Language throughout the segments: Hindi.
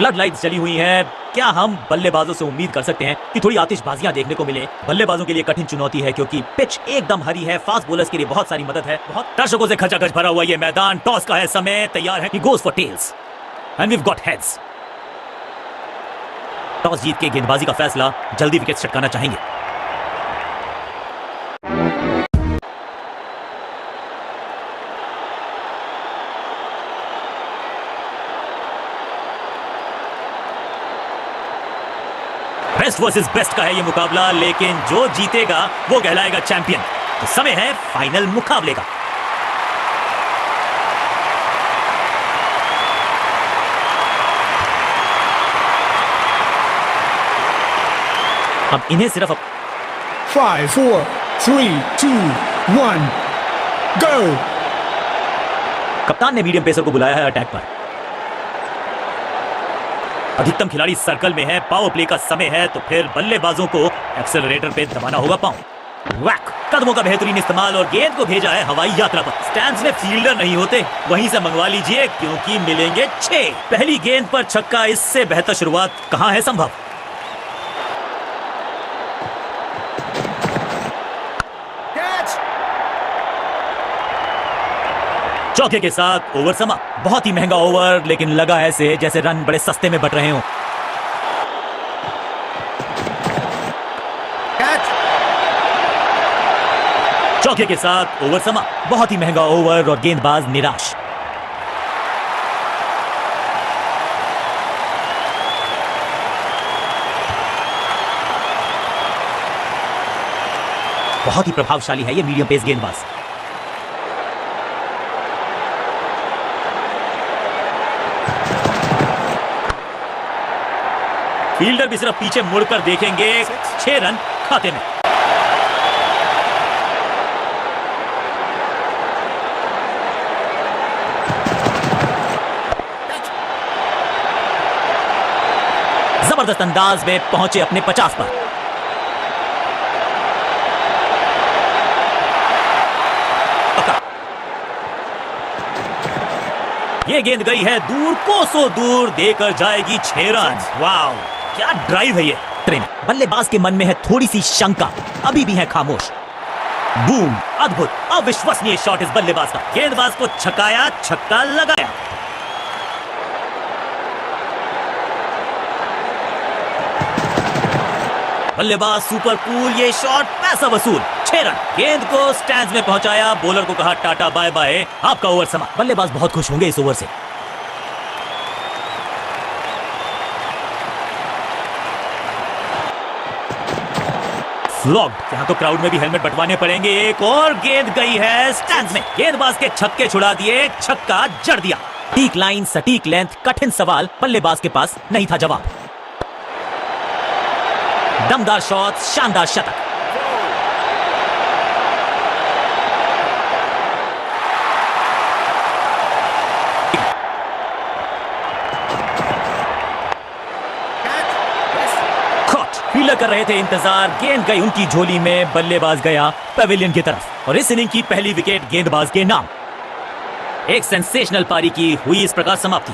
फ्लड लाइट्स जली हुई हैं। क्या हम बल्लेबाजों से उम्मीद कर सकते हैं कि थोड़ी आतिशबाजियां देखने को मिले? बल्लेबाजों के लिए कठिन चुनौती है क्योंकि पिच एकदम हरी है। फास्ट बॉलर्स के लिए बहुत सारी मदद है। बहुत दर्शकों से खचाखच भरा हुआ ये मैदान। टॉस का है समय, तैयार है। He goes for tails and we've got heads. Toss जीत के गेंदबाजी का फैसला, जल्दी विकेट चटकाना चाहेंगे। बेस्ट वर्सेस बेस्ट का है ये मुकाबला, लेकिन जो जीतेगा वो कहलाएगा चैंपियन। तो समय है फाइनल मुकाबले का। अब इन्हें सिर्फ 5, 4, 3, 2, 1, go! कप्तान ने मीडियम पेसर को बुलाया है अटैक पर। अधिकतम खिलाड़ी सर्कल में है। पावर प्ले का समय है, तो फिर बल्लेबाजों को एक्सेलरेटर पे दबाना होगा पांव। वैक, कदमों का बेहतरीन इस्तेमाल और गेंद को भेजा है हवाई यात्रा पर। स्टैंड्स में फील्डर नहीं होते, वहीं से मंगवा लीजिए क्योंकि मिलेंगे 6। पहली गेंद पर छक्का, इससे बेहतर शुरुआत कहां है संभव। चौके के साथ ओवर समा। बहुत ही महंगा ओवर, लेकिन लगा ऐसे जैसे रन बड़े सस्ते में बट रहे हों। चौके के साथ ओवर समा। बहुत ही महंगा ओवर और गेंदबाज निराश। बहुत ही प्रभावशाली है ये मीडियम पेस गेंदबाज। फील्डर भी सिर्फ पीछे मुड़कर देखेंगे। 6 रन खाते में। जबरदस्त अंदाज में पहुंचे अपने 50 पर। ये गेंद गई है दूर, कोसों दूर, देकर जाएगी 6 रन। वाव, क्या ड्राइव है ये। ट्रेन बल्लेबाज के मन में है थोड़ी सी शंका, अभी भी है खामोश। बूम, अद्भुत, अविश्वसनीय शॉट इस बल्लेबाज का। गेंदबाज को छकाया, छक्का लगाया। बल्लेबाज सुपर कूल, ये शॉट पैसा वसूल। 6 रन। गेंद को स्टैंड्स में पहुंचाया, बॉलर को कहा टाटा बाय बाय, आपका ओवर समा। बल्लेबाज बहुत खुश होंगे इस ओवर से। फ्लॉग्ड। यहां तो क्राउड में भी हेलमेट बंटवाने पड़ेंगे। एक और गेंद गई है स्टैंड्स में। गेंदबाज के छक्के छुड़ा दिए, छक्का जड़ दिया। सटीक लाइन, सटीक लेंथ, कठिन सवाल, बल्लेबाज के पास नहीं था जवाब। दमदार शॉट, शानदार शतक। फील्डर कर रहे थे इंतजार, गेंद गई उनकी झोली में, बल्लेबाज गया पवेलियन की तरफ और इस इनिंग की पहली विकेट गेंदबाज के नाम। एक सेंसेशनल पारी की हुई इस प्रकार समाप्ति।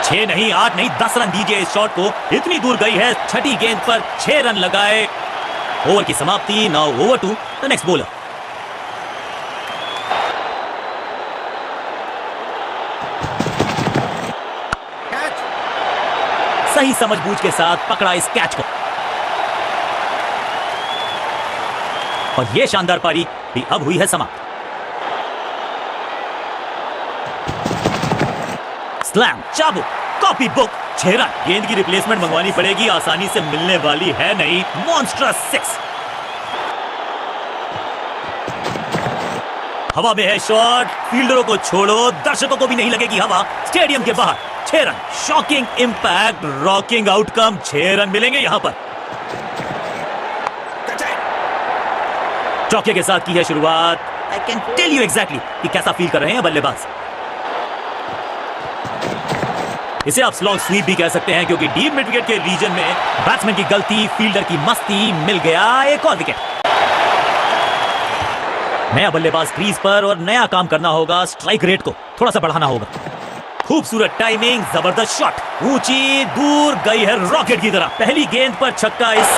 6 नहीं, 8 नहीं, 10 रन दीजिए इस शॉट को। इतनी दूर गई है, छठी गेंद पर 6 रन लगाए। ओवर की समाप्ति। Now over to the next bowler. सही समझबूझ के साथ पकड़ा इस कैच को और यह शानदार पारी भी अब हुई है समाप्त। स्लैम, चाबुक, कॉपी बुक, 6 रन। गेंद की रिप्लेसमेंट मंगवानी पड़ेगी, आसानी से मिलने वाली है नहीं। मॉन्स्टरस 6। हवा में है शॉट, फील्डरों को छोड़ो, दर्शकों को भी नहीं लगेगी हवा। स्टेडियम के बाहर 6 run. Shocking impact, rocking outcome. 6 run मिलेंगे यहां पर। चौके के साथ की है शुरुआत। I can tell you exactly कि कैसा फील कर रहे हैं बल्लेबाज। इसे आप स्लॉग स्वीप भी कह सकते हैं क्योंकि डीप मिड विकेट के रीजन में बैट्समैन की गलती, फील्डर की मस्ती, मिल गया एक और विकेट। नया बल्लेबाज क्रीज पर और नया काम करना होगा, स्ट्राइक रेट को थोड़ा सा बढ़ाना होगा। खूबसूरत टाइमिंग, जबरदस्त शॉट, ऊंची दूर गई है रॉकेट की तरह। पहली गेंद पर छक्का। इस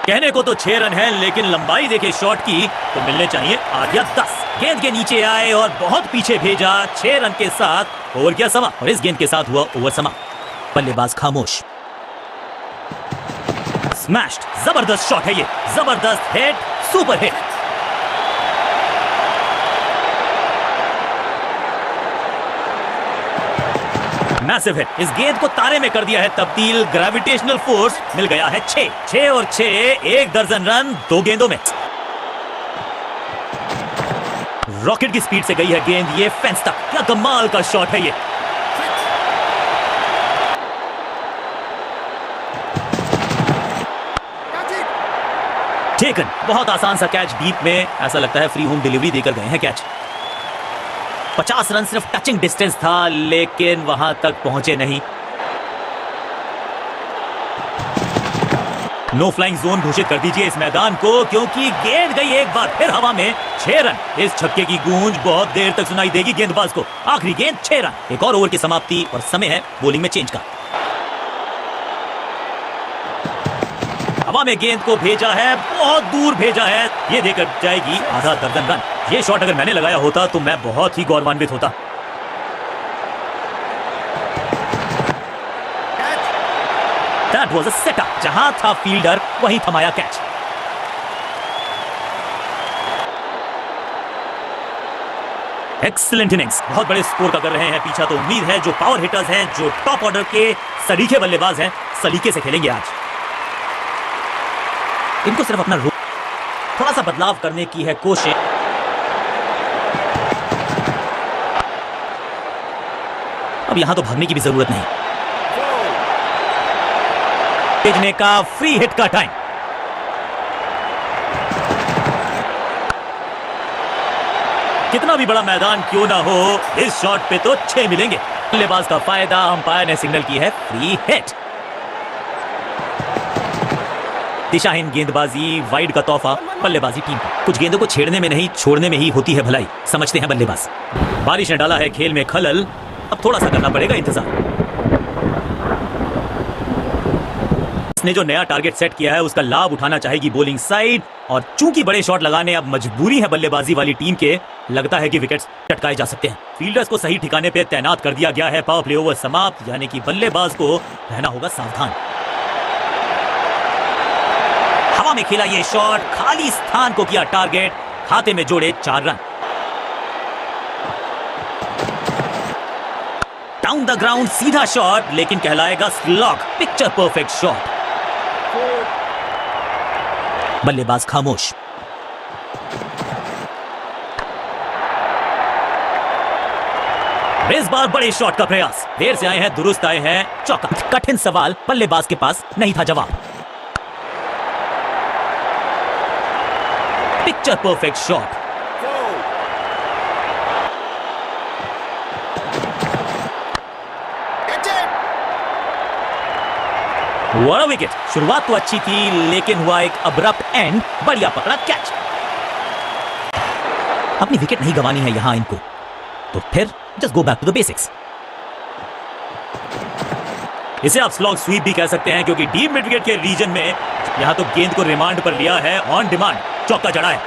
कहने को तो 6 रन है, लेकिन लंबाई देखे शॉट की तो मिलने चाहिए 8 या 10। गेंद के नीचे आए और बहुत पीछे भेजा। 6 रन के साथ ओवर किया समा और इस गेंद के साथ हुआ ओवर समा। बल्लेबाज खामोश। स्मैश्ड, जबरदस्त शॉट है ये, जबरदस्त hit, super hit. Massive hit, इस गेंद को तारे में कर दिया है तब्दील। ग्रेविटेशनल फोर्स मिल गया है 6 और 6, 1 दर्जन रन 2 गेंदों में। रॉकेट की स्पीड से गई है गेंद ये फेंस तक। क्या कमाल का शॉट है ये। टेकन, बहुत आसान सा कैच डीप में, ऐसा लगता है फ्री होम डिलीवरी देकर गए हैं कैच। 50 रन सिर्फ टचिंग डिस्टेंस था, लेकिन वहां तक पहुंचे नहीं। नो फ्लाइंग जोन घोषित कर दीजिए इस मैदान को, क्योंकि गेंद गई एक बार फिर हवा में। 6 रन। इस छक्के की गूंज बहुत देर तक सुनाई देगी गेंदबाज को। आखिरी गेंद 6 रन। एक और ओवर की समाप्ति और समय है बॉलिंग में चेंज का। हवा में गेंद को भेजा है, बहुत दूर भेजा है, ये देकर जाएगी आधा दर्जन रन। ये शॉट अगर मैंने लगाया होता तो मैं बहुत ही गौरवान्वित होता। That was a setup, जहां था फील्डर वहीं थमाया कैच। एक्सीलेंट इनिंग्स, बहुत बड़े स्कोर का कर रहे हैं पीछा। तो उम्मीद है जो पावर हिटर्स हैं, जो टॉप ऑर्डर के सलीके बल्लेबाज हैं, सलीके से खेलेंगे आज। इनको सिर्फ अपना थोड़ा सा बदलाव करने की है कोशिश। अब यहां तो भागने की भी जरूरत नहीं। भेजने का फ्री हिट का टाइम। कितना भी बड़ा मैदान क्यों ना हो, इस शॉट पे तो 6 मिलेंगे। बल्लेबाज का फायदा, अंपायर ने सिग्नल की है फ्री हिट। दिशाहीन गेंदबाजी, वाइड का तोहफा बल्लेबाजी टीम को। कुछ गेंदों को छेड़ने में नहीं, छोड़ने में ही होती है भलाई, समझते हैं बल्लेबाज। बारिश ने डाला है खेल में खलल, अब थोड़ा सा करना पड़ेगा इंतजार। इसने जो नया टारगेट सेट किया है उसका लाभ उठाना चाहेगी बॉलिंग साइड, और चूंकि बड़े शॉट लगाने अब मजबूरी है बल्लेबाजी वाली टीम के, लगता है कि विकेट्स चटकाए जा सकते हैं। फील्डर्स को सही ठिकाने पे तैनात कर दिया गया है। पावर प्ले ओवर समाप्त, यानी कि बल्लेबाज को रहना होगा सावधान। हवा में खेला ये शॉट, खाली स्थान को किया टारगेट, खाते में जोड़े 4 रन। डाउन द ग्राउंड सीधा शॉट, लेकिन कहलाएगा स्लॉग, पिक्चर परफेक्ट शॉट। बल्लेबाज खामोश। इस बार बड़े शॉट का प्रयास, देर से आए हैं दुरुस्त आए हैं, चौका। कठिन सवाल, बल्लेबाज के पास नहीं था जवाब। Picture perfect shot. What a wicket. शुरुआत तो अच्छी थी, लेकिन हुआ एक अब्रप्ट एंड। बढ़िया पकड़ा कैच। अपनी विकेट नहीं गंवानी है यहां इनको, तो फिर just go back to the basics. इसे आप स्लॉग स्वीप भी कह सकते हैं, क्योंकि डीप मिड विकेट के रीजन में यहां तो गेंद को रिमांड पर लिया है, ऑन डिमांड चौका जड़ा है।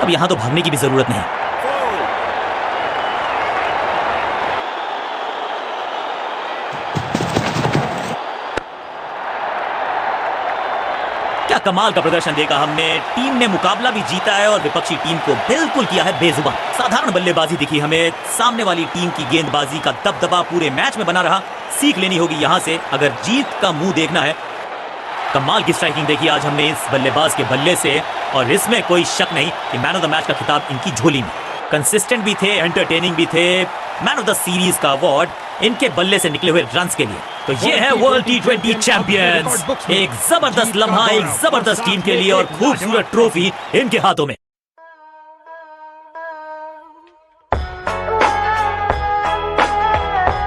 अब यहां तो भागने की भी जरूरत नहीं। क्या कमाल का प्रदर्शन देखा हमने। टीम ने मुकाबला भी जीता है और विपक्षी टीम को बिल्कुल किया है बेजुबान। साधारण बल्लेबाजी दिखी हमें, सामने वाली टीम की गेंदबाजी का दबदबा पूरे मैच में बना रहा। सीख लेनी होगी यहां से अगर जीत का मुंह देखना है। कमाल की स्ट्राइकिंग देखी आज हमने इस बल्लेबाज के बल्ले से, और इसमें कोई शक नहीं कि मैन ऑफ द मैच का खिताब इनकी झोली में। कंसिस्टेंट भी थे, एंटरटेनिंग भी थे। मैन ऑफ द सीरीज का अवार्ड इनके बल्ले से निकले हुए रन्स के लिए। तो ये है वर्ल्ड टी20 चैंपियंस। एक जबरदस्त लम्हा एक जबरदस्त टीम के लिए, और खूबसूरत ट्रॉफी इनके हाथों में।